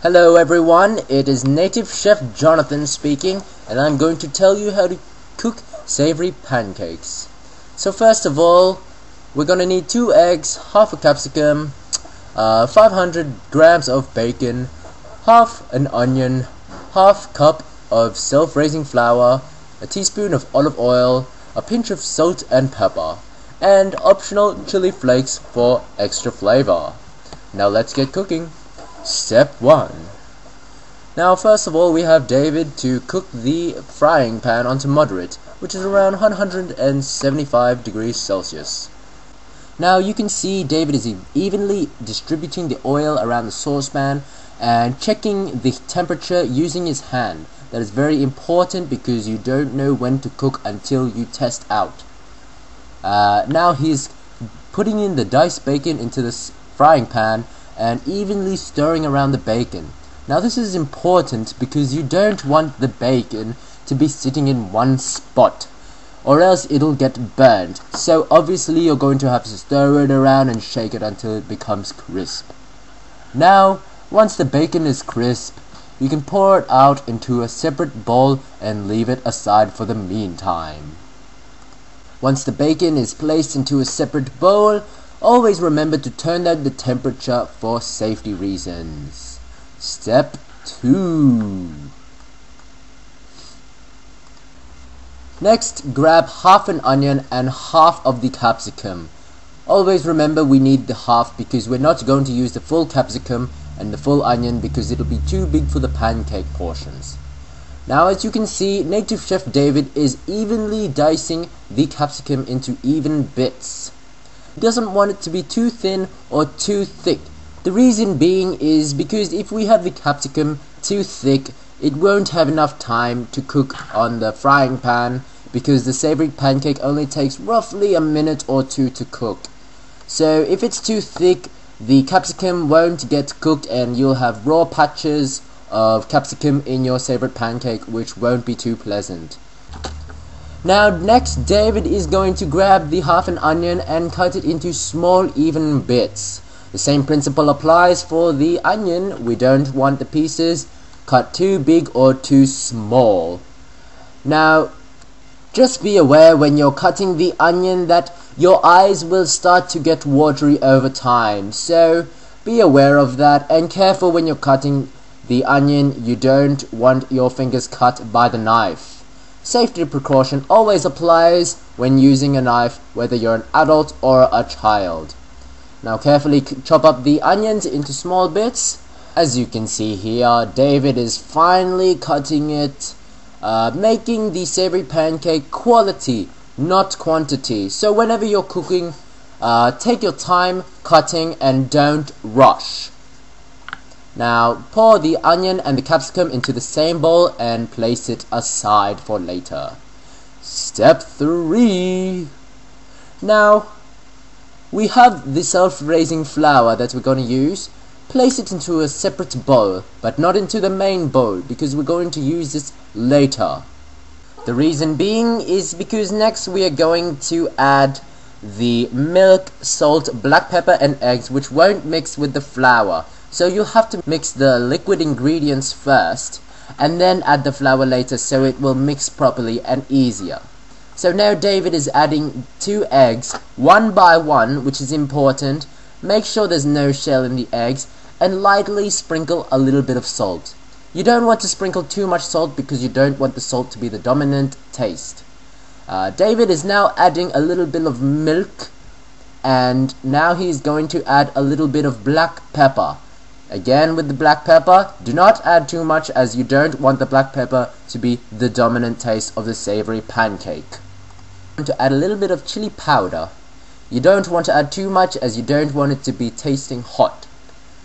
Hello everyone, it is Native Chef Jonathan speaking, and I'm going to tell you how to cook savory pancakes. So first of all, we're going to need 2 eggs, half a capsicum, 500 grams of bacon, half an onion, half cup of self-raising flour, a teaspoon of olive oil, a pinch of salt and pepper, and optional chili flakes for extra flavor. Now let's get cooking. Step 1. Now first of all we have David to cook the frying pan onto moderate, which is around 175 degrees Celsius. Now you can see David is evenly distributing the oil around the saucepan and checking the temperature using his hand. That is very important because you don't know when to cook until you test out. Now he's putting in the diced bacon into this frying pan and evenly stirring around the bacon. Now this is important because you don't want the bacon to be sitting in one spot, or else it'll get burnt. So obviously you're going to have to stir it around and shake it until it becomes crisp. Now once the bacon is crisp, you can pour it out into a separate bowl and leave it aside for the meantime. Once the bacon is placed into a separate bowl, always remember to turn down the temperature for safety reasons. Step 2. Next, grab half an onion and half of the capsicum. Always remember we need the half because we're not going to use the full capsicum and the full onion because it'll be too big for the pancake portions. Now as you can see, Native Chef David is evenly dicing the capsicum into even bits. He doesn't want it to be too thin or too thick. The reason being is because if we have the capsicum too thick, it won't have enough time to cook on the frying pan because the savory pancake only takes roughly a minute or 2 to cook. So if it's too thick, the capsicum won't get cooked and you'll have raw patches of capsicum in your savory pancake, which won't be too pleasant. Now next, David is going to grab the half an onion and cut it into small even bits. The same principle applies for the onion. We don't want the pieces cut too big or too small. Now just be aware when you're cutting the onion that your eyes will start to get watery over time. So be aware of that and careful when you're cutting the onion. You don't want your fingers cut by the knife. Safety precaution always applies when using a knife, whether you're an adult or a child. Now carefully chop up the onions into small bits. As you can see here, David is finally cutting it, making the savory pancake quality, not quantity. So whenever you're cooking, take your time cutting and don't rush. Now pour the onion and the capsicum into the same bowl and place it aside for later. Step 3. Now we have the self-raising flour that we're going to use. Place it into a separate bowl, but not into the main bowl because we're going to use this later. The reason being is because next we are going to add the milk, salt, black pepper and eggs, which won't mix with the flour. So you'll have to mix the liquid ingredients first and then add the flour later so it will mix properly and easier. So now David is adding 2 eggs, one by one, which is important. Make sure there's no shell in the eggs and lightly sprinkle a little bit of salt. You don't want to sprinkle too much salt because you don't want the salt to be the dominant taste. David is now adding a little bit of milk and now he's going to add a little bit of black pepper. Again with the black pepper, do not add too much as you don't want the black pepper to be the dominant taste of the savory pancake. To add a little bit of chili powder. You don't want to add too much as you don't want it to be tasting hot.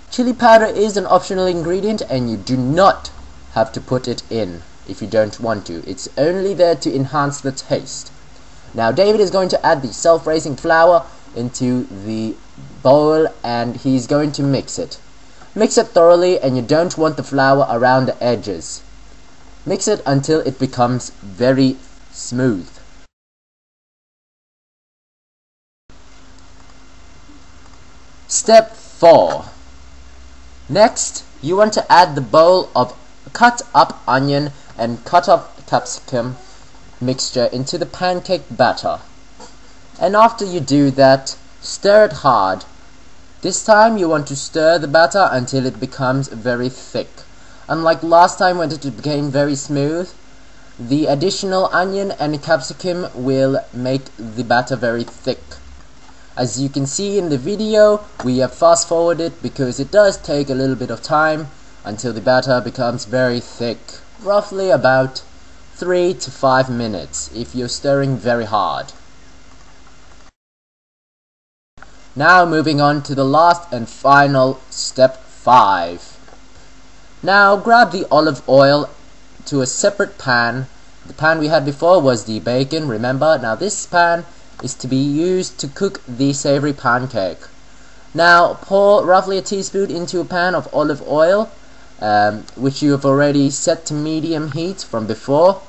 Chili powder is an optional ingredient and you do not have to put it in if you don't want to. It's only there to enhance the taste. Now David is going to add the self-raising flour into the bowl and he's going to mix it. Mix it thoroughly and you don't want the flour around the edges. Mix it until it becomes very smooth. Step 4. Next, you want to add the bowl of cut up onion and cut up capsicum mixture into the pancake batter. And after you do that, stir it hard. This time you want to stir the batter until it becomes very thick. Unlike last time when it became very smooth, the additional onion and capsicum will make the batter very thick. As you can see in the video, we have fast forwarded because it does take a little bit of time until the batter becomes very thick. Roughly about 3 to 5 minutes if you're stirring very hard. Now moving on to the last and final step 5. Now grab the olive oil to a separate pan. The pan we had before was the bacon, remember? Now this pan is to be used to cook the savory pancake. Now pour roughly a teaspoon into a pan of olive oil, which you have already set to medium heat from before.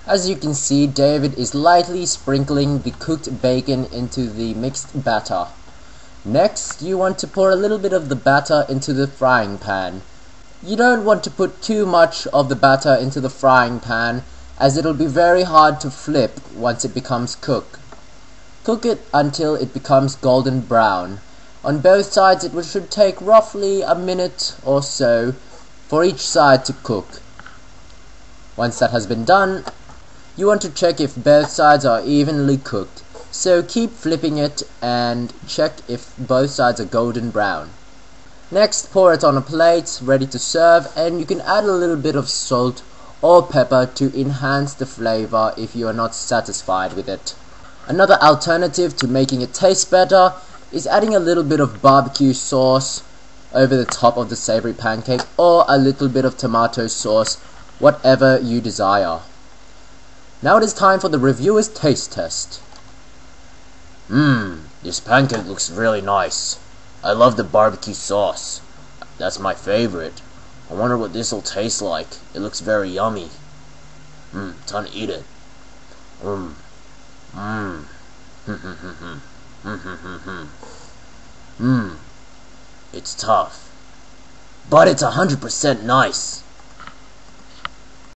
As you can see, David is lightly sprinkling the cooked bacon into the mixed batter. Next, you want to pour a little bit of the batter into the frying pan. You don't want to put too much of the batter into the frying pan, as it'll be very hard to flip once it becomes cooked. Cook it until it becomes golden brown. On both sides it should take roughly a minute or so for each side to cook. Once that has been done, you want to check if both sides are evenly cooked. So keep flipping it and check if both sides are golden brown. Next, pour it on a plate ready to serve, and you can add a little bit of salt or pepper to enhance the flavor if you are not satisfied with it. Another alternative to making it taste better is adding a little bit of barbecue sauce over the top of the savory pancake, or a little bit of tomato sauce, whatever you desire. Now it is time for the reviewer's taste test. This pancake looks really nice. I love the barbecue sauce. That's my favorite. I wonder what this will taste like. It looks very yummy. Time to eat it. It's tough, but it's 100% nice.